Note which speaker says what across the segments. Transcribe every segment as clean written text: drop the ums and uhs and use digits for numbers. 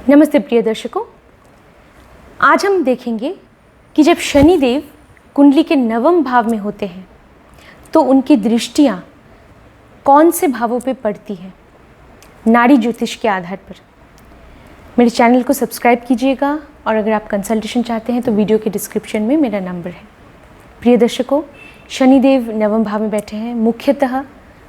Speaker 1: नमस्ते प्रिय दर्शकों, आज हम देखेंगे कि जब शनिदेव कुंडली के नवम भाव में होते हैं तो उनकी दृष्टियां कौन से भावों पे पड़ती हैं नाड़ी ज्योतिष के आधार पर। मेरे चैनल को सब्सक्राइब कीजिएगा और अगर आप कंसल्टेशन चाहते हैं तो वीडियो के डिस्क्रिप्शन में मेरा नंबर है। प्रिय दर्शकों, शनिदेव नवम भाव में बैठे हैं। मुख्यतः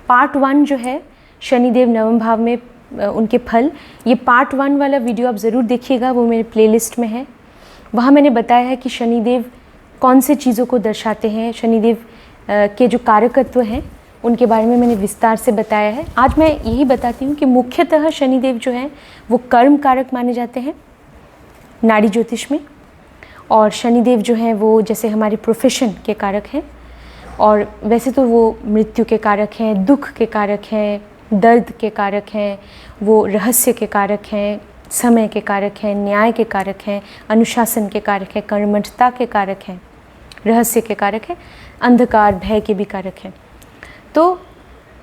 Speaker 1: पार्ट 1 जो है शनिदेव नवम भाव में उनके फल, ये पार्ट 1 वाला वीडियो आप ज़रूर देखिएगा, वो मेरे प्लेलिस्ट में है। वहाँ मैंने बताया है कि शनिदेव कौन से चीज़ों को दर्शाते हैं, शनिदेव के जो कारकत्व हैं उनके बारे में मैंने विस्तार से बताया है। आज मैं यही बताती हूँ कि मुख्यतः शनिदेव जो हैं वो कर्म कारक माने जाते हैं नाड़ी ज्योतिष में, और शनिदेव जो हैं वो जैसे हमारे प्रोफेशन के कारक हैं, और वैसे तो वो मृत्यु के कारक हैं, दुख के कारक हैं, दर्द के कारक हैं, वो रहस्य के कारक हैं, समय के कारक हैं, न्याय के कारक हैं, अनुशासन के कारक हैं, कर्मठता के कारक हैं, रहस्य के कारक हैं, अंधकार भय के भी कारक हैं। तो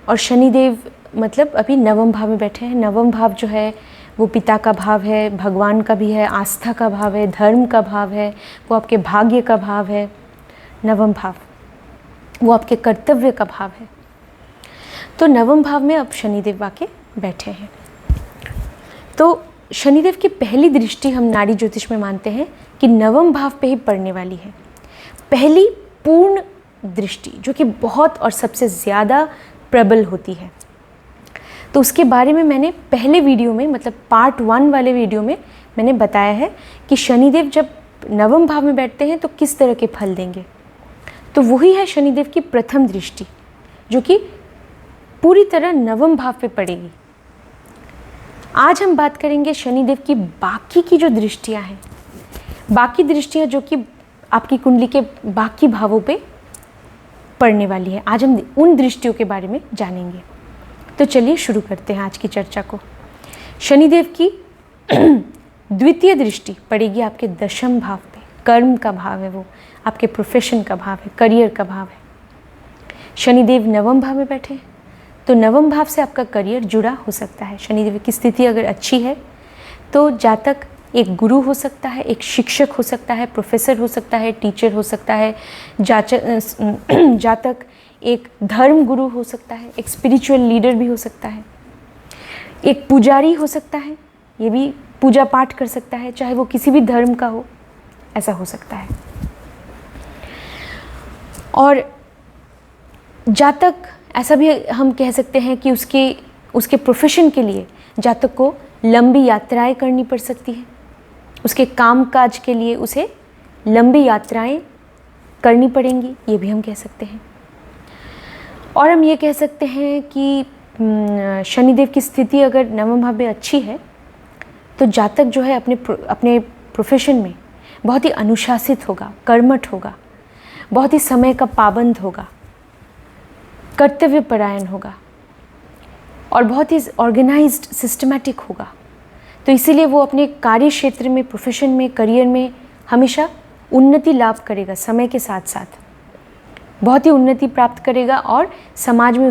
Speaker 1: और शनिदेव मतलब अभी नवम भाव में बैठे हैं। नवम भाव जो है वो पिता का भाव है, भगवान का भी है, आस्था का भाव है, धर्म का भाव है, वो आपके भाग्य का भाव है। नवम भाव वो आपके कर्तव्य का भाव है। तो नवम भाव में अब शनिदेव आके बैठे हैं। तो शनिदेव की पहली दृष्टि हम नाड़ी ज्योतिष में मानते हैं कि नवम भाव पे ही पड़ने वाली है। पहली पूर्ण दृष्टि जो कि बहुत और सबसे ज़्यादा प्रबल होती है। तो उसके बारे में मैंने पहले वीडियो में, मतलब पार्ट 1 वाले वीडियो में मैंने बताया है कि शनिदेव जब नवम भाव में बैठते हैं तो किस तरह के फल देंगे। तो वही है शनिदेव की प्रथम दृष्टि जो कि पूरी तरह नवम भाव पे पड़ेगी। आज हम बात करेंगे शनिदेव की बाकी की जो दृष्टियां हैं, बाकी दृष्टियां जो कि आपकी कुंडली के बाकी भावों पे पड़ने वाली है। आज हम उन दृष्टियों के बारे में जानेंगे। तो चलिए शुरू करते हैं आज की चर्चा को। शनिदेव की द्वितीय दृष्टि पड़ेगी आपके दशम भाव पे। कर्म का भाव है, वो आपके प्रोफेशन का भाव है, करियर का भाव है। शनिदेव नवम भाव में बैठे हैं तो नवम भाव से आपका करियर जुड़ा हो सकता है। शनिदेव की स्थिति अगर अच्छी है तो जातक एक गुरु हो सकता है, एक शिक्षक हो सकता है, प्रोफेसर हो सकता है, टीचर हो सकता है, जातक एक धर्म गुरु हो सकता है, एक स्पिरिचुअल लीडर भी हो सकता है, एक पुजारी हो सकता है, ये भी पूजा पाठ कर सकता है, चाहे वो किसी भी धर्म का हो, ऐसा हो सकता है। और जातक ऐसा भी हम कह सकते हैं कि उसके प्रोफेशन के लिए जातक को लंबी यात्राएं करनी पड़ सकती है। उसके कामकाज के लिए उसे लंबी यात्राएं करनी पड़ेंगी, ये भी हम कह सकते हैं। और हम ये कह सकते हैं कि शनिदेव की स्थिति अगर नवम भाव में अच्छी है तो जातक जो है अपने प्रोफेशन में बहुत ही अनुशासित होगा, कर्मठ होगा, बहुत ही समय का पाबंद होगा, कर्तव्य परायण होगा और बहुत ही ऑर्गेनाइज्ड, सिस्टमैटिक होगा। तो इसीलिए वो अपने कार्य क्षेत्र में, प्रोफेशन में, करियर में हमेशा उन्नति लाभ करेगा। समय के साथ साथ बहुत ही उन्नति प्राप्त करेगा और समाज में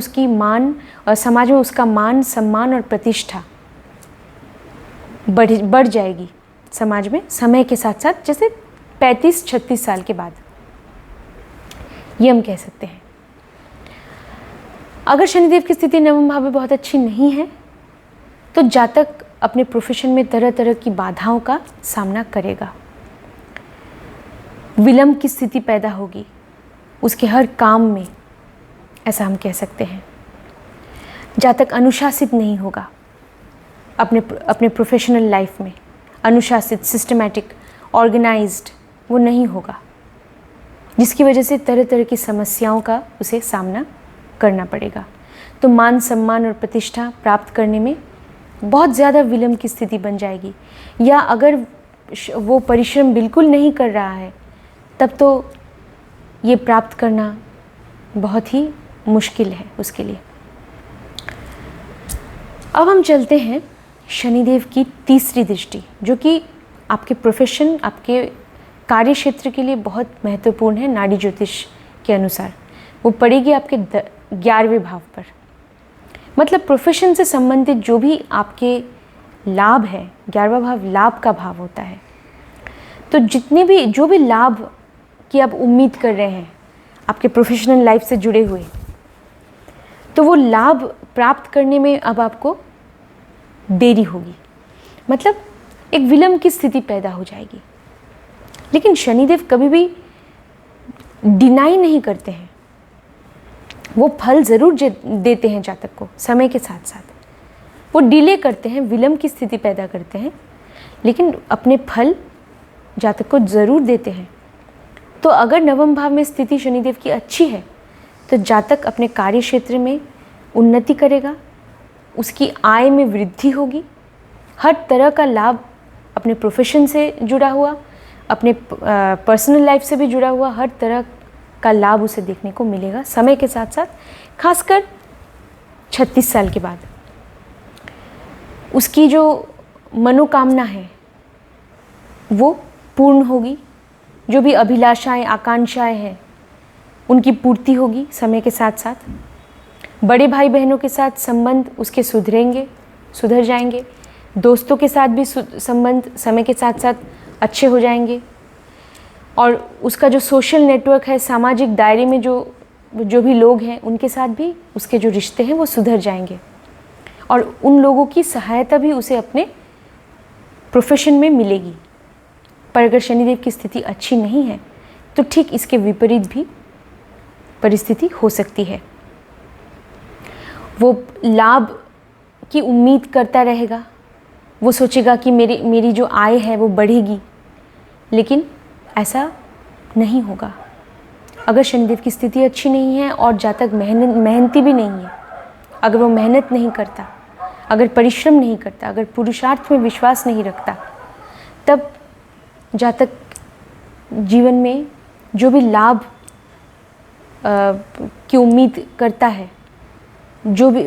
Speaker 1: उसका मान, सम्मान और प्रतिष्ठा बढ़ जाएगी समाज में समय के साथ साथ, जैसे 35-36 साल के बाद, ये हम कह सकते हैं। अगर शनिदेव की स्थिति नवम भाव में बहुत अच्छी नहीं है तो जातक अपने प्रोफेशन में तरह तरह की बाधाओं का सामना करेगा। विलंब की स्थिति पैदा होगी उसके हर काम में, ऐसा हम कह सकते हैं। जातक अनुशासित नहीं होगा अपने प्रोफेशनल लाइफ में, अनुशासित, सिस्टमैटिक, ऑर्गेनाइज्ड वो नहीं होगा, जिसकी वजह से तरह तरह की समस्याओं का उसे सामना करना पड़ेगा। तो मान, सम्मान और प्रतिष्ठा प्राप्त करने में बहुत ज़्यादा विलंब की स्थिति बन जाएगी। या अगर वो परिश्रम बिल्कुल नहीं कर रहा है तब तो ये प्राप्त करना बहुत ही मुश्किल है उसके लिए। अब हम चलते हैं शनिदेव की तीसरी दृष्टि जो कि आपके प्रोफेशन, आपके कार्य क्षेत्र के लिए बहुत महत्वपूर्ण है। नाड़ी ज्योतिष के अनुसार वो पड़ेगी आपके 11वें भाव पर। मतलब प्रोफेशन से संबंधित जो भी आपके लाभ है, 11वां भाव लाभ का भाव होता है। तो जो भी लाभ की आप उम्मीद कर रहे हैं आपके प्रोफेशनल लाइफ से जुड़े हुए, तो वो लाभ प्राप्त करने में अब आपको देरी होगी, मतलब एक विलंब की स्थिति पैदा हो जाएगी। लेकिन शनिदेव कभी भी डिनाई नहीं करते हैं, वो फल ज़रूर देते हैं जातक को समय के साथ साथ। वो डिले करते हैं, विलंब की स्थिति पैदा करते हैं, लेकिन अपने फल जातक को ज़रूर देते हैं। तो अगर नवम भाव में स्थिति शनिदेव की अच्छी है तो जातक अपने कार्य क्षेत्र में उन्नति करेगा, उसकी आय में वृद्धि होगी, हर तरह का लाभ अपने प्रोफेशन से जुड़ा हुआ, अपने पर्सनल लाइफ से भी जुड़ा हुआ हर तरह का लाभ उसे देखने को मिलेगा समय के साथ साथ। खासकर 36 साल के बाद उसकी जो मनोकामना है वो पूर्ण होगी, जो भी अभिलाषाएं आकांक्षाएं हैं उनकी पूर्ति होगी समय के साथ साथ। बड़े भाई बहनों के साथ संबंध उसके सुधर जाएंगे, दोस्तों के साथ भी संबंध समय के साथ साथ अच्छे हो जाएंगे, और उसका जो सोशल नेटवर्क है, सामाजिक दायरे में जो भी लोग हैं उनके साथ भी उसके जो रिश्ते हैं वो सुधर जाएंगे, और उन लोगों की सहायता भी उसे अपने प्रोफेशन में मिलेगी। पर अगर शनिदेव की स्थिति अच्छी नहीं है तो ठीक इसके विपरीत भी परिस्थिति हो सकती है। वो लाभ की उम्मीद करता रहेगा, वो सोचेगा कि मेरी जो आय है वो बढ़ेगी, लेकिन ऐसा नहीं होगा। अगर शनिदेव की स्थिति अच्छी नहीं है और जातक मेहनती भी नहीं है, अगर वो मेहनत नहीं करता, अगर परिश्रम नहीं करता, अगर पुरुषार्थ में विश्वास नहीं रखता, तब जातक जीवन में जो भी लाभ की उम्मीद करता है, जो भी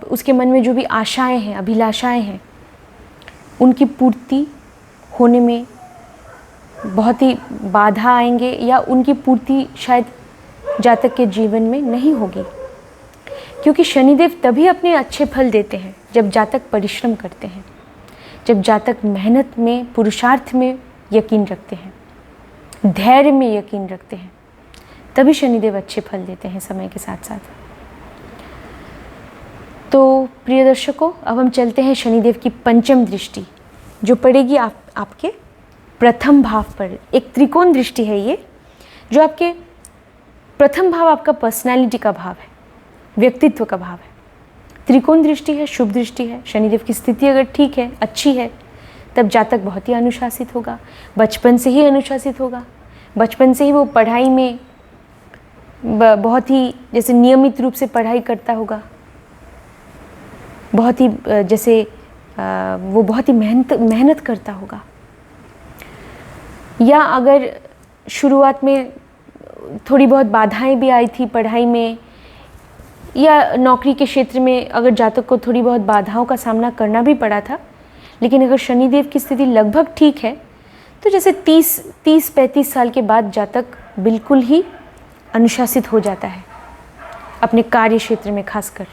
Speaker 1: उसके मन में जो भी आशाएं हैं, अभिलाषाएं हैं, उनकी पूर्ति होने में बहुत ही बाधा आएंगे, या उनकी पूर्ति शायद जातक के जीवन में नहीं होगी। क्योंकि शनिदेव तभी अपने अच्छे फल देते हैं जब जातक परिश्रम करते हैं, जब जातक मेहनत में, पुरुषार्थ में यकीन रखते हैं, धैर्य में यकीन रखते हैं, तभी शनिदेव अच्छे फल देते हैं समय के साथ साथ। तो प्रिय दर्शकों, अब हम चलते हैं शनिदेव की पंचम दृष्टि जो पड़ेगी आपके प्रथम भाव पर। एक त्रिकोण दृष्टि है ये, जो आपके प्रथम भाव आपका पर्सनालिटी का भाव है, व्यक्तित्व का भाव है। त्रिकोण दृष्टि है, शुभ दृष्टि है। शनिदेव की स्थिति अगर ठीक है, अच्छी है, तब जातक बहुत ही अनुशासित होगा, बचपन से ही अनुशासित होगा। बचपन से ही वो पढ़ाई में बहुत ही जैसे नियमित रूप से पढ़ाई करता होगा, बहुत ही जैसे वो बहुत ही मेहनत करता होगा। या अगर शुरुआत में थोड़ी बहुत बाधाएं भी आई थी पढ़ाई में, या नौकरी के क्षेत्र में अगर जातक को थोड़ी बहुत बाधाओं का सामना करना भी पड़ा था, लेकिन अगर शनिदेव की स्थिति लगभग ठीक है तो जैसे 30-35 साल के बाद जातक बिल्कुल ही अनुशासित हो जाता है अपने कार्य क्षेत्र में। खासकर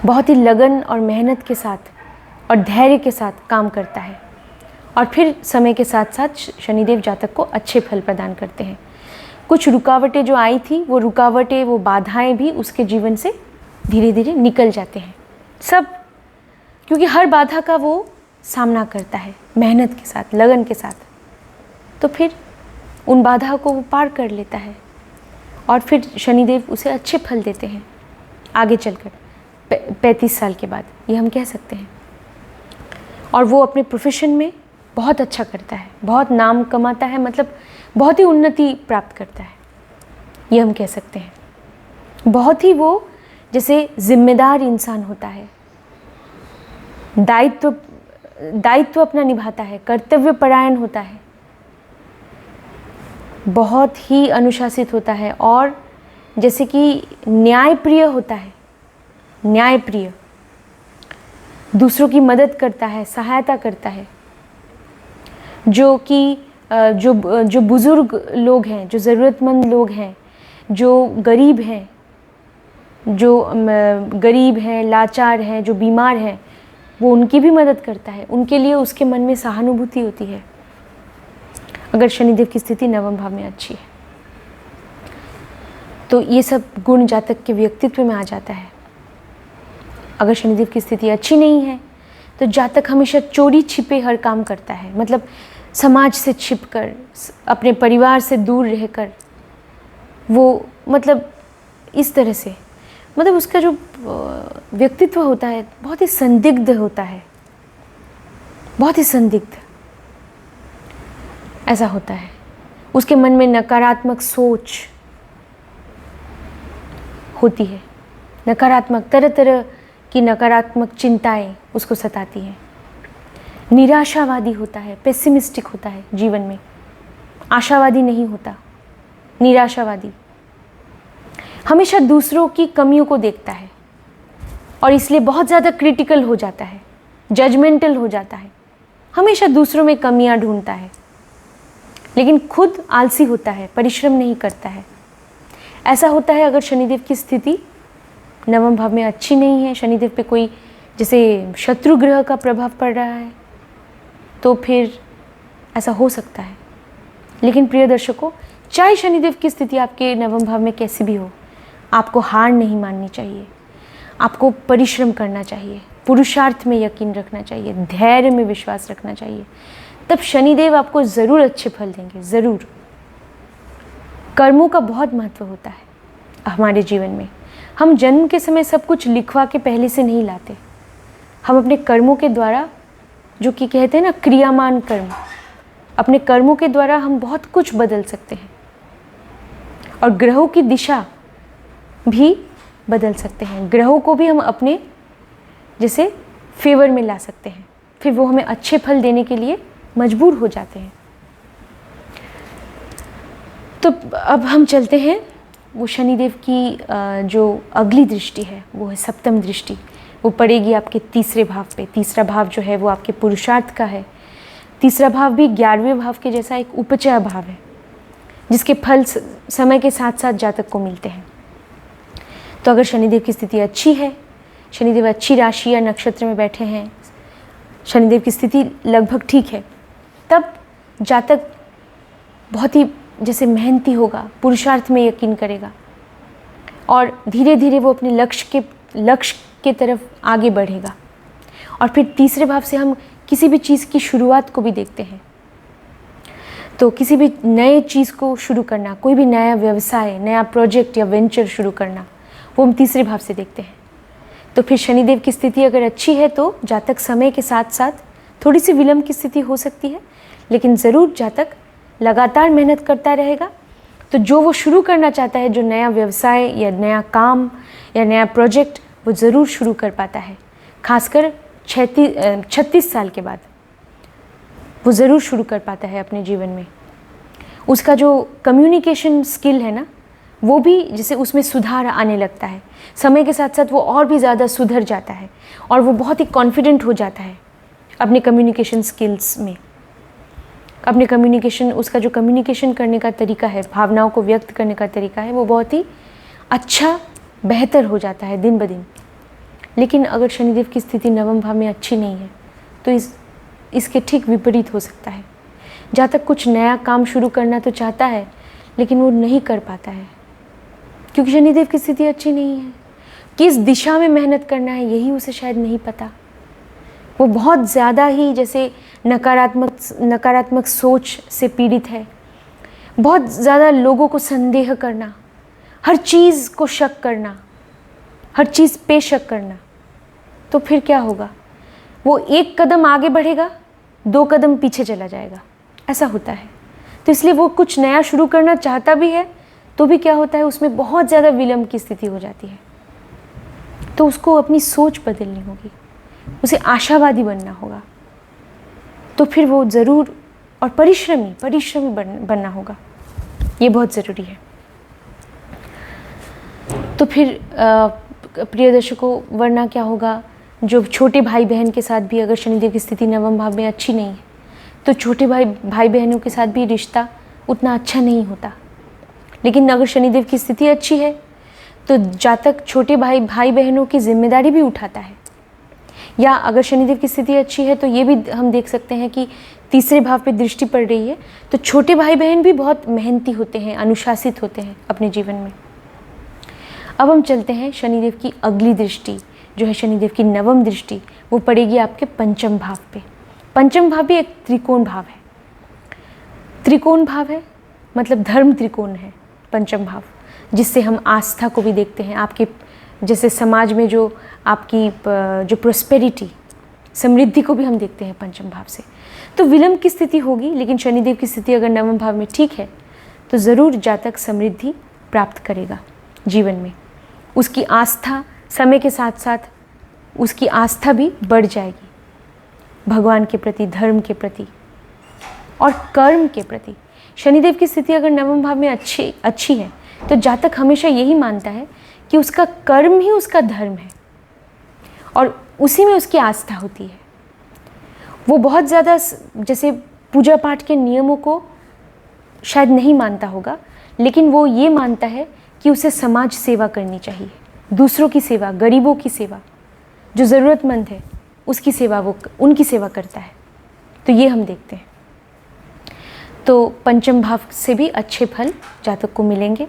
Speaker 1: बहुत ही लगन और मेहनत के साथ और धैर्य के साथ काम करता है, और फिर समय के साथ साथ शनिदेव जातक को अच्छे फल प्रदान करते हैं। कुछ रुकावटें जो आई थी, वो रुकावटें, वो बाधाएं भी उसके जीवन से धीरे धीरे निकल जाते हैं सब, क्योंकि हर बाधा का वो सामना करता है मेहनत के साथ, लगन के साथ। तो फिर उन बाधाओं को वो पार कर लेता है, और फिर शनिदेव उसे अच्छे फल देते हैं आगे चलकर 35 साल के बाद, ये हम कह सकते हैं। और वो अपने प्रोफेशन में बहुत अच्छा करता है, बहुत नाम कमाता है, मतलब बहुत ही उन्नति प्राप्त करता है, ये हम कह सकते हैं। बहुत ही वो जैसे जिम्मेदार इंसान होता है, दायित्व अपना निभाता है, कर्तव्य परायण होता है, बहुत ही अनुशासित होता है, और जैसे कि न्यायप्रिय होता है, न्यायप्रिय, दूसरों की मदद करता है, सहायता करता है। जो कि जो बुज़ुर्ग लोग हैं, जो ज़रूरतमंद लोग हैं, जो गरीब हैं, लाचार हैं, जो बीमार हैं, वो उनकी भी मदद करता है, उनके लिए उसके मन में सहानुभूति होती है अगर शनिदेव की स्थिति नवम भाव में अच्छी है। तो ये सब गुण जातक के व्यक्तित्व में आ जाता है। अगर शनिदेव की स्थिति अच्छी नहीं है तो जातक हमेशा चोरी छिपे हर काम करता है, मतलब समाज से छिपकर, अपने परिवार से दूर रहकर, वो मतलब इस तरह से, मतलब उसका जो व्यक्तित्व होता है बहुत ही संदिग्ध होता है, बहुत ही संदिग्ध ऐसा होता है। उसके मन में नकारात्मक सोच होती है, नकारात्मक तरह तरह की नकारात्मक चिंताएं उसको सताती हैं। निराशावादी होता है, पेसिमिस्टिक होता है जीवन में, आशावादी नहीं होता, निराशावादी। हमेशा दूसरों की कमियों को देखता है और इसलिए बहुत ज़्यादा क्रिटिकल हो जाता है, जजमेंटल हो जाता है, हमेशा दूसरों में कमियां ढूंढता है, लेकिन खुद आलसी होता है, परिश्रम नहीं करता है। ऐसा होता है अगर शनिदेव की स्थिति नवम भाव में अच्छी नहीं है, शनिदेव पे कोई जैसे शत्रु ग्रह का प्रभाव पड़ रहा है, तो फिर ऐसा हो सकता है। लेकिन प्रिय दर्शकों, चाहे शनिदेव की स्थिति आपके नवम भाव में कैसी भी हो, आपको हार नहीं माननी चाहिए, आपको परिश्रम करना चाहिए, पुरुषार्थ में यकीन रखना चाहिए, धैर्य में विश्वास रखना चाहिए। तब शनिदेव आपको ज़रूर अच्छे फल देंगे, ज़रूर। कर्मों का बहुत महत्व होता है हमारे जीवन में। हम जन्म के समय सब कुछ लिखवा के पहले से नहीं लाते, हम अपने कर्मों के द्वारा, जो कि कहते हैं ना क्रियामान कर्म, अपने कर्मों के द्वारा हम बहुत कुछ बदल सकते हैं और ग्रहों की दिशा भी बदल सकते हैं। ग्रहों को भी हम अपने जैसे फेवर में ला सकते हैं, फिर वो हमें अच्छे फल देने के लिए मजबूर हो जाते हैं। तो अब हम चलते हैं, वो शनिदेव की जो अगली दृष्टि है वो है सप्तम दृष्टि। वो पड़ेगी आपके तीसरे भाव पे। तीसरा भाव जो है वो आपके पुरुषार्थ का है। तीसरा भाव भी 11वें भाव के जैसा एक उपचय भाव है, जिसके फल समय के साथ साथ जातक को मिलते हैं। तो अगर शनिदेव की स्थिति अच्छी है, शनिदेव अच्छी राशि या नक्षत्र में बैठे हैं, शनिदेव की स्थिति लगभग ठीक है, तब जातक बहुत ही जैसे मेहनती होगा, पुरुषार्थ में यकीन करेगा और धीरे धीरे वो अपने लक्ष्य के तरफ आगे बढ़ेगा। और फिर तीसरे भाव से हम किसी भी चीज़ की शुरुआत को भी देखते हैं। तो किसी भी नए चीज़ को शुरू करना, कोई भी नया व्यवसाय, नया प्रोजेक्ट या वेंचर शुरू करना, वो हम तीसरे भाव से देखते हैं। तो फिर शनिदेव की स्थिति अगर अच्छी है तो जातक समय के साथ साथ थोड़ी सी विलंब की स्थिति हो सकती है, लेकिन ज़रूर जातक लगातार मेहनत करता रहेगा। तो जो वो शुरू करना चाहता है, जो नया व्यवसाय या नया काम या नया प्रोजेक्ट, वो ज़रूर शुरू कर पाता है। खासकर 36 साल के बाद वो ज़रूर शुरू कर पाता है अपने जीवन में। उसका जो कम्युनिकेशन स्किल है ना, वो भी जैसे उसमें सुधार आने लगता है। समय के साथ साथ वो और भी ज़्यादा सुधर जाता है और वो बहुत ही कॉन्फिडेंट हो जाता है अपने कम्युनिकेशन स्किल्स में। अपने कम्युनिकेशन, उसका जो कम्युनिकेशन करने का तरीका है, भावनाओं को व्यक्त करने का तरीका है, वो बहुत ही अच्छा, बेहतर हो जाता है दिन ब दिन। लेकिन अगर शनिदेव की स्थिति नवम भाव में अच्छी नहीं है तो इसके ठीक विपरीत हो सकता है। जातक कुछ नया काम शुरू करना तो चाहता है, लेकिन वो नहीं कर पाता है, क्योंकि शनिदेव की स्थिति अच्छी नहीं है। किस दिशा में मेहनत करना है यही उसे शायद नहीं पता। वो बहुत ज़्यादा ही जैसे नकारात्मक सोच से पीड़ित है। बहुत ज़्यादा लोगों को संदेह करना, हर चीज़ को शक करना, हर चीज़ पे शक करना। तो फिर क्या होगा? वो एक कदम आगे बढ़ेगा, 2 कदम पीछे चला जाएगा, ऐसा होता है। तो इसलिए वो कुछ नया शुरू करना चाहता भी है तो भी क्या होता है, उसमें बहुत ज़्यादा विलंब की स्थिति हो जाती है। तो उसको अपनी सोच बदलनी होगी, उसे आशावादी बनना होगा। तो फिर वो ज़रूर और परिश्रमी बनना होगा, ये बहुत ज़रूरी है। तो फिर प्रिय दर्शकों, वरना क्या होगा, जो छोटे भाई बहन के साथ भी अगर शनिदेव की स्थिति नवम भाव में अच्छी नहीं है तो छोटे भाई बहनों के साथ भी रिश्ता उतना अच्छा नहीं होता। लेकिन अगर शनिदेव की स्थिति अच्छी है तो जातक छोटे भाई बहनों की जिम्मेदारी भी उठाता है या अगर शनिदेव की स्थिति अच्छी है तो ये भी हम देख सकते हैं कि तीसरे भाव पे दृष्टि पड़ रही है, तो छोटे भाई बहन भी बहुत मेहनती होते हैं, अनुशासित होते हैं अपने जीवन में। अब हम चलते हैं शनिदेव की अगली दृष्टि जो है शनिदेव की नवम दृष्टि, वो पड़ेगी आपके पंचम भाव पे। पंचम भाव भी एक त्रिकोण भाव है। त्रिकोण भाव है मतलब धर्म त्रिकोण है पंचम भाव, जिससे हम आस्था को भी देखते हैं। आपके जैसे समाज में जो आपकी जो प्रोस्पेरिटी, समृद्धि को भी हम देखते हैं पंचम भाव से। तो विलंब की स्थिति होगी, लेकिन शनिदेव की स्थिति अगर नवम भाव में ठीक है तो ज़रूर जातक समृद्धि प्राप्त करेगा जीवन में। उसकी आस्था समय के साथ साथ उसकी आस्था भी बढ़ जाएगी भगवान के प्रति, धर्म के प्रति और कर्म के प्रति। शनिदेव की स्थिति अगर नवम भाव में अच्छी है तो जातक हमेशा यही मानता है कि उसका कर्म ही उसका धर्म है और उसी में उसकी आस्था होती है। वो बहुत ज़्यादा जैसे पूजा पाठ के नियमों को शायद नहीं मानता होगा, लेकिन वो ये मानता है कि उसे समाज सेवा करनी चाहिए, दूसरों की सेवा, गरीबों की सेवा, जो ज़रूरतमंद है उसकी सेवा, वो उनकी सेवा करता है। तो ये हम देखते हैं। तो पंचम भाव से भी अच्छे फल जातक को मिलेंगे।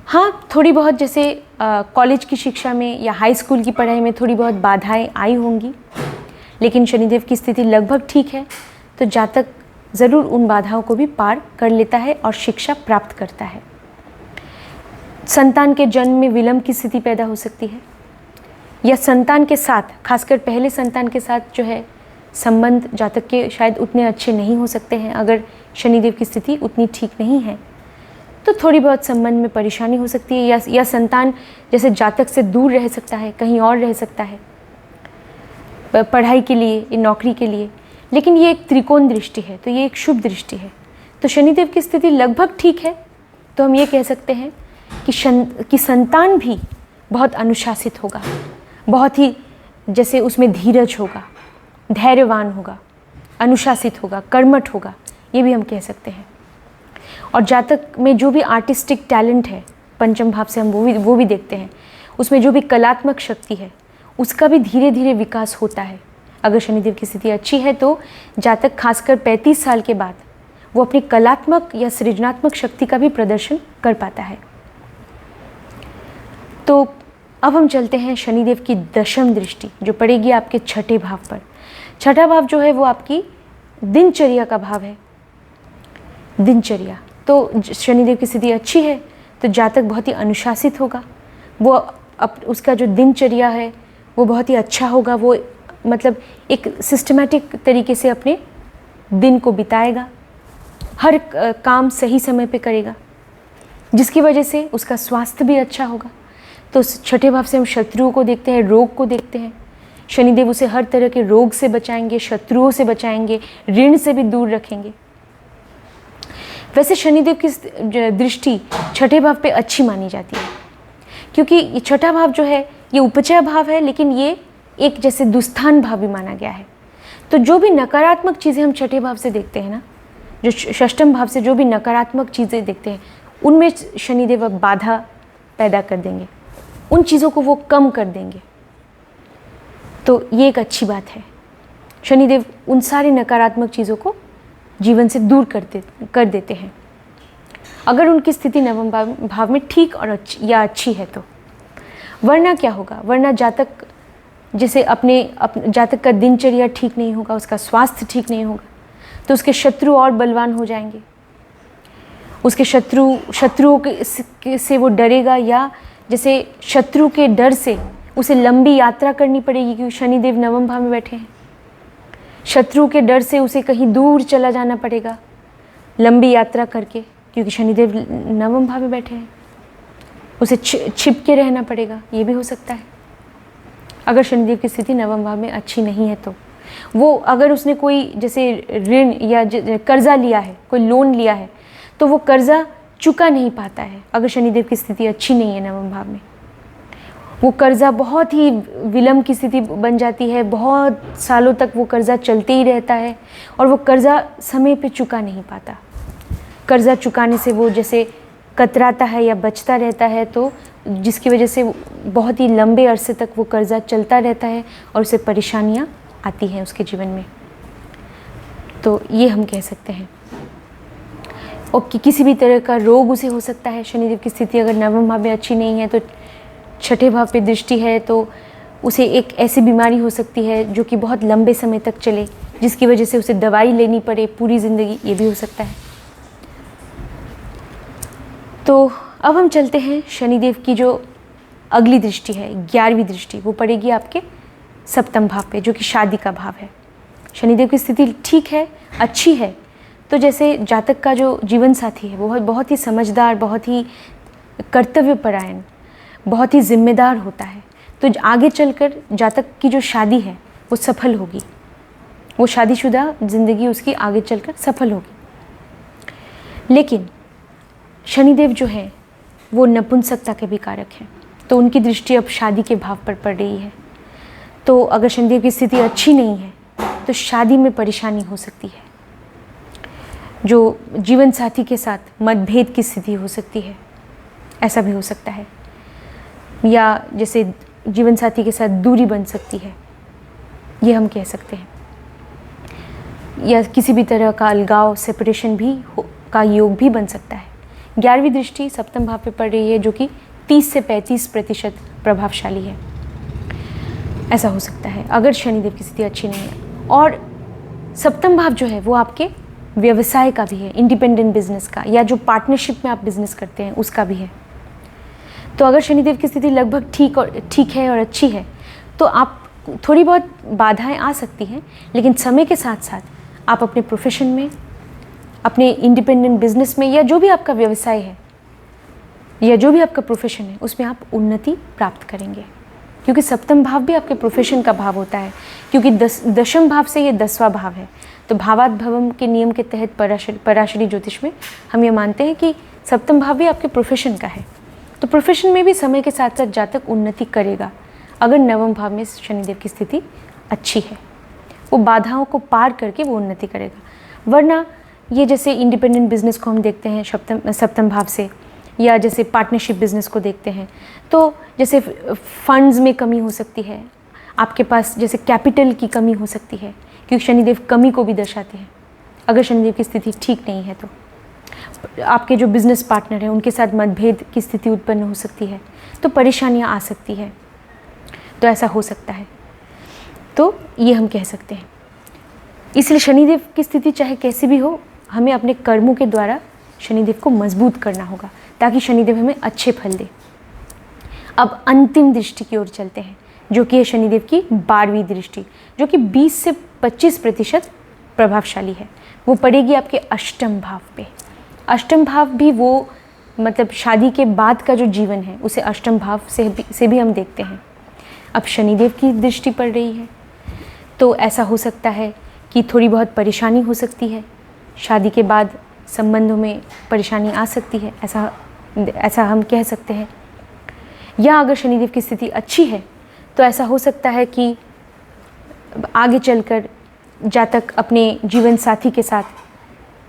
Speaker 1: हाँ, थोड़ी बहुत जैसे कॉलेज की शिक्षा में या हाई स्कूल की पढ़ाई में थोड़ी बहुत बाधाएं आई होंगी, लेकिन शनिदेव की स्थिति लगभग ठीक है तो जातक ज़रूर उन बाधाओं को भी पार कर लेता है और शिक्षा प्राप्त करता है। संतान के जन्म में विलंब की स्थिति पैदा हो सकती है, या संतान के साथ, खासकर पहले संतान के साथ जो है संबंध जातक के शायद उतने अच्छे नहीं हो सकते हैं। अगर शनिदेव की स्थिति उतनी ठीक नहीं है तो थोड़ी बहुत संबंध में परेशानी हो सकती है, या संतान जैसे जातक से दूर रह सकता है, कहीं और रह सकता है पढ़ाई के लिए, नौकरी के लिए। लेकिन ये एक त्रिकोण दृष्टि है तो ये एक शुभ दृष्टि है। तो शनिदेव की स्थिति लगभग ठीक है तो हम ये कह सकते हैं कि संतान भी बहुत अनुशासित होगा, बहुत ही जैसे उसमें धीरज होगा, धैर्यवान होगा, अनुशासित होगा, कर्मठ होगा, ये भी हम कह सकते हैं। और जातक में जो भी आर्टिस्टिक टैलेंट है पंचम भाव से हम वो भी देखते हैं, उसमें जो भी कलात्मक शक्ति है उसका भी धीरे धीरे विकास होता है। अगर शनिदेव की स्थिति अच्छी है तो जातक खासकर 35 साल के बाद वो अपनी कलात्मक या सृजनात्मक शक्ति का भी प्रदर्शन कर पाता है। तो अब हम चलते हैं शनिदेव की दशम दृष्टि जो पड़ेगी आपके छठे भाव पर। छठा भाव जो है वो आपकी दिनचर्या का भाव है। दिनचर्या तो शनिदेव की स्थिति अच्छी है तो जातक बहुत ही अनुशासित होगा, वो उसका जो दिनचर्या है वो बहुत ही अच्छा होगा। वो मतलब एक सिस्टमैटिक तरीके से अपने दिन को बिताएगा, हर काम सही समय पे करेगा, जिसकी वजह से उसका स्वास्थ्य भी अच्छा होगा। तो छठे भाव से हम शत्रुओं को देखते हैं, रोग को देखते हैं। शनिदेव उसे हर तरह के रोग से बचाएंगे, शत्रुओं से बचाएंगे, ऋण से भी दूर रखेंगे। वैसे शनिदेव की दृष्टि छठे भाव पे अच्छी मानी जाती है, क्योंकि ये छठा भाव जो है ये उपचय भाव है, लेकिन ये एक जैसे दुस्थान भाव भी माना गया है। तो जो भी नकारात्मक चीज़ें हम छठे भाव से देखते हैं ना, जो षष्ठम भाव से जो भी नकारात्मक चीज़ें देखते हैं, उनमें शनिदेव अब बाधा पैदा कर देंगे, उन चीज़ों को वो कम कर देंगे। तो ये एक अच्छी बात है। शनिदेव उन सारी नकारात्मक चीज़ों को जीवन से दूर कर देते हैं अगर उनकी स्थिति नवम भाव में ठीक और अच्छी है तो। वरना क्या होगा? वरना जातक जैसे अपने जातक का दिनचर्या ठीक नहीं होगा, उसका स्वास्थ्य ठीक नहीं होगा, तो उसके शत्रु और बलवान हो जाएंगे। उसके शत्रुओं से वो डरेगा, या जैसे शत्रु के डर से उसे लंबी यात्रा करनी पड़ेगी, क्योंकि शनिदेव नवम भाव में बैठे हैं। शत्रु के डर से उसे कहीं दूर चला जाना पड़ेगा लंबी यात्रा करके, क्योंकि शनिदेव नवम भाव में बैठे हैं। उसे छिप के रहना पड़ेगा, ये भी हो सकता है अगर शनिदेव की स्थिति नवम भाव में अच्छी नहीं है तो। वो अगर उसने कोई जैसे ऋण या कर्जा लिया है, कोई लोन लिया है, तो वो कर्जा चुका नहीं पाता है अगर शनिदेव की स्थिति अच्छी नहीं है नवम भाव में। वो कर्जा बहुत ही विलंब की स्थिति बन जाती है, बहुत सालों तक वो कर्जा चलते ही रहता है और वो कर्जा समय पे चुका नहीं पाता। कर्जा चुकाने से वो जैसे कतराता है या बचता रहता है, तो जिसकी वजह से बहुत ही लंबे अरसे तक वो कर्जा चलता रहता है और उसे परेशानियाँ आती हैं उसके जीवन में। तो ये हम कह सकते हैं। और किसी भी तरह का रोग उसे हो सकता है। शनिदेव की स्थिति अगर नवम भाव में अच्छी नहीं है तो छठे भाव पे दृष्टि है तो उसे एक ऐसी बीमारी हो सकती है जो कि बहुत लंबे समय तक चले, जिसकी वजह से उसे दवाई लेनी पड़े पूरी ज़िंदगी, ये भी हो सकता है। तो अब हम चलते हैं शनिदेव की जो अगली दृष्टि है, 11वीं दृष्टि, वो पड़ेगी आपके सप्तम भाव पे, जो कि शादी का भाव है। शनिदेव की स्थिति ठीक है, अच्छी है, तो जैसे जातक का जो जीवन साथी है वो बहुत ही समझदार, बहुत ही कर्तव्यपरायण, बहुत ही जिम्मेदार होता है, तो आगे चलकर जातक की जो शादी है वो सफल होगी, वो शादीशुदा ज़िंदगी उसकी आगे चलकर सफल होगी। लेकिन शनिदेव जो है वो नपुंसकता के भी कारक हैं, तो उनकी दृष्टि अब शादी के भाव पर पड़ रही है। तो अगर शनिदेव की स्थिति अच्छी नहीं है तो शादी में परेशानी हो सकती है, जो जीवन साथी के साथ मतभेद की स्थिति हो सकती है, ऐसा भी हो सकता है। या जैसे जीवन साथी के साथ दूरी बन सकती है, ये हम कह सकते हैं। या किसी भी तरह का अलगाव, सेपरेशन भी का योग भी बन सकता है। 11वीं दृष्टि सप्तम भाव पे पड़ रही है, जो कि 30 से 35% प्रभावशाली है, ऐसा हो सकता है अगर शनिदेव की स्थिति अच्छी नहीं है। और सप्तम भाव जो है वो आपके व्यवसाय का भी है, इंडिपेंडेंट बिजनेस का, या जो पार्टनरशिप में आप बिजनेस करते हैं उसका भी है। तो अगर शनिदेव की स्थिति लगभग ठीक है और अच्छी है तो आप थोड़ी बहुत बाधाएं आ सकती हैं, लेकिन समय के साथ साथ आप अपने प्रोफेशन में, अपने इंडिपेंडेंट बिजनेस में, या जो भी आपका व्यवसाय है या जो भी आपका प्रोफेशन है उसमें आप उन्नति प्राप्त करेंगे, क्योंकि सप्तम भाव भी आपके प्रोफेशन का भाव होता है। क्योंकि दशम भाव से ये 10वां भाव है, तो भावात भवम के नियम के तहत पराशरी ज्योतिष में हम ये मानते हैं कि सप्तम भाव भी आपके प्रोफेशन का है। तो प्रोफेशन में भी समय के साथ साथ जातक उन्नति करेगा अगर नवम भाव में शनिदेव की स्थिति अच्छी है, वो बाधाओं को पार करके वो उन्नति करेगा। वरना ये जैसे इंडिपेंडेंट बिजनेस को हम देखते हैं सप्तम भाव से, या जैसे पार्टनरशिप बिजनेस को देखते हैं, तो जैसे फंड्स में कमी हो सकती है, आपके पास जैसे कैपिटल की कमी हो सकती है, क्योंकि शनिदेव कमी को भी दर्शाते हैं। अगर शनिदेव की स्थिति ठीक नहीं है तो आपके जो बिजनेस पार्टनर हैं उनके साथ मतभेद की स्थिति उत्पन्न हो सकती है, तो परेशानियां आ सकती है, तो ऐसा हो सकता है। तो ये हम कह सकते हैं। इसलिए शनिदेव की स्थिति चाहे कैसी भी हो, हमें अपने कर्मों के द्वारा शनिदेव को मजबूत करना होगा ताकि शनिदेव हमें अच्छे फल दे। अब अंतिम दृष्टि की ओर चलते हैं, जो कि है शनिदेव की 12वीं दृष्टि, जो कि 20 से 25% प्रभावशाली है। वो पड़ेगी आपके अष्टम भाव पे। अष्टम भाव भी वो मतलब शादी के बाद का जो जीवन है उसे अष्टम भाव से भी हम देखते हैं। अब शनिदेव की दृष्टि पड़ रही है तो ऐसा हो सकता है कि थोड़ी बहुत परेशानी हो सकती है, शादी के बाद संबंधों में परेशानी आ सकती है, ऐसा हम कह सकते हैं। या अगर शनिदेव की स्थिति अच्छी है तो ऐसा हो सकता है कि आगे चलकर जातक अपने जीवन साथी के साथ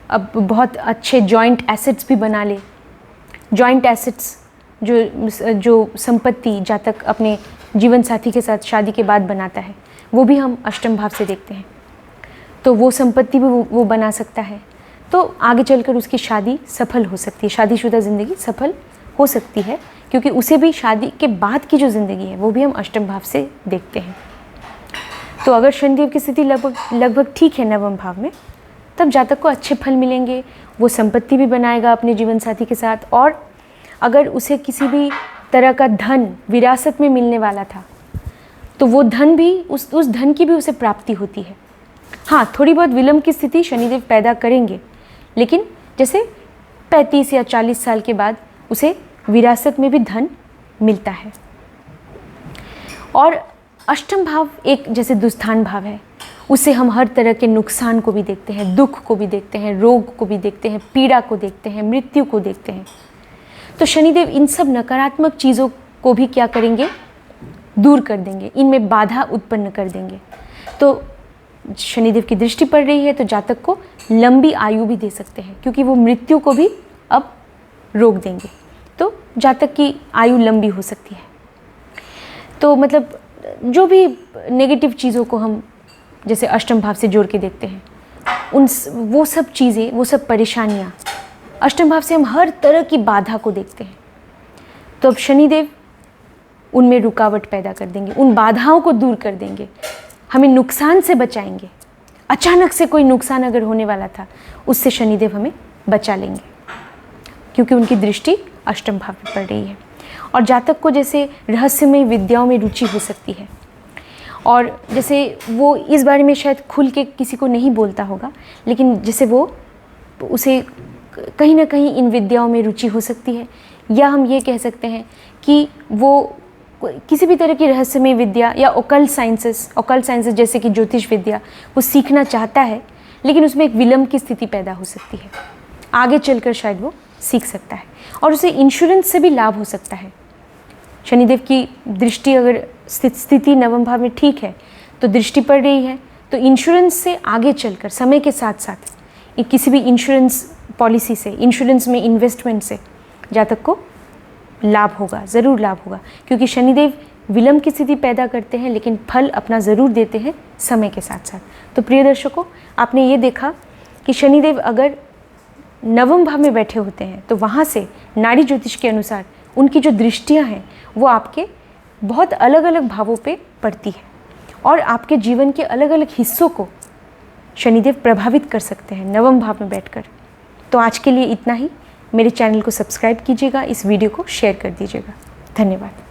Speaker 1: अब बहुत अच्छे जॉइंट एसेट्स भी बना ले। जॉइंट एसेट्स जो संपत्ति जातक अपने जीवन साथी के साथ शादी के बाद बनाता है वो भी हम अष्टम भाव से देखते हैं, तो वो संपत्ति भी वो बना सकता है, तो आगे चलकर उसकी शादी सफल हो सकती है, शादीशुदा ज़िंदगी सफल हो सकती है, क्योंकि उसे भी शादी के बाद की जो ज़िंदगी है वो भी हम अष्टम भाव से देखते हैं। तो अगर शनिदेव की स्थिति लगभग ठीक है नवम भाव में, तब जातक को अच्छे फल मिलेंगे, वो संपत्ति भी बनाएगा अपने जीवन साथी के साथ, और अगर उसे किसी भी तरह का धन विरासत में मिलने वाला था तो वो धन भी उस धन की भी उसे प्राप्ति होती है। हाँ, थोड़ी बहुत विलंब की स्थिति शनिदेव पैदा करेंगे, लेकिन जैसे 35 या 40 साल के बाद उसे विरासत में भी धन मिलता है। और अष्टम भाव एक जैसे दुस्थान भाव है, उससे हम हर तरह के नुकसान को भी देखते हैं, दुख को भी देखते हैं, रोग को भी देखते हैं, पीड़ा को देखते हैं, मृत्यु को देखते हैं। तो शनिदेव इन सब नकारात्मक चीज़ों को भी क्या करेंगे, दूर कर देंगे, इनमें बाधा उत्पन्न कर देंगे। तो शनिदेव की दृष्टि पड़ रही है तो जातक को लंबी आयु भी दे सकते हैं, क्योंकि वो मृत्यु को भी अब रोक देंगे। तो जहाँ तक कि आयु लंबी हो सकती है। तो मतलब जो भी नेगेटिव चीज़ों को हम जैसे अष्टम भाव से जोड़ के देखते हैं, वो सब चीज़ें, वो सब परेशानियाँ, अष्टम भाव से हम हर तरह की बाधा को देखते हैं। तो अब शनिदेव उनमें रुकावट पैदा कर देंगे, उन बाधाओं को दूर कर देंगे, हमें नुकसान से बचाएंगे। अचानक से कोई नुकसान अगर होने वाला था, उससे शनिदेव हमें बचा लेंगे, क्योंकि उनकी दृष्टि अष्टम भाव में पड़ रही है। और जातक को जैसे रहस्यमय विद्याओं में रुचि हो सकती है, और जैसे वो इस बारे में शायद खुल के किसी को नहीं बोलता होगा, लेकिन जैसे वो उसे कहीं ना कहीं इन विद्याओं में रुचि हो सकती है, या हम ये कह सकते हैं कि वो किसी भी तरह की रहस्यमय विद्या या ओकल्ट साइंसेस जैसे कि ज्योतिष विद्या वो सीखना चाहता है, लेकिन उसमें एक विलंब की स्थिति पैदा हो सकती है। आगे चलकर शायद वो सीख सकता है, और उसे इंश्योरेंस से भी लाभ हो सकता है। शनिदेव की दृष्टि अगर स्थिति नवम भाव में ठीक है, तो दृष्टि पड़ रही है, तो इंश्योरेंस से आगे चलकर समय के साथ साथ किसी भी इंश्योरेंस पॉलिसी से, इंश्योरेंस में इन्वेस्टमेंट से जातक को लाभ होगा, ज़रूर लाभ होगा, क्योंकि शनिदेव विलंब की स्थिति पैदा करते हैं, लेकिन फल अपना ज़रूर देते हैं समय के साथ साथ। तो प्रिय दर्शकों, आपने ये देखा कि शनिदेव अगर नवम भाव में बैठे होते हैं, तो वहाँ से नाड़ी ज्योतिष के अनुसार उनकी जो दृष्टियाँ हैं वो आपके बहुत अलग अलग भावों पे पड़ती है, और आपके जीवन के अलग अलग हिस्सों को शनिदेव प्रभावित कर सकते हैं नवम भाव में बैठकर। तो आज के लिए इतना ही। मेरे चैनल को सब्सक्राइब कीजिएगा, इस वीडियो को शेयर कर दीजिएगा। धन्यवाद।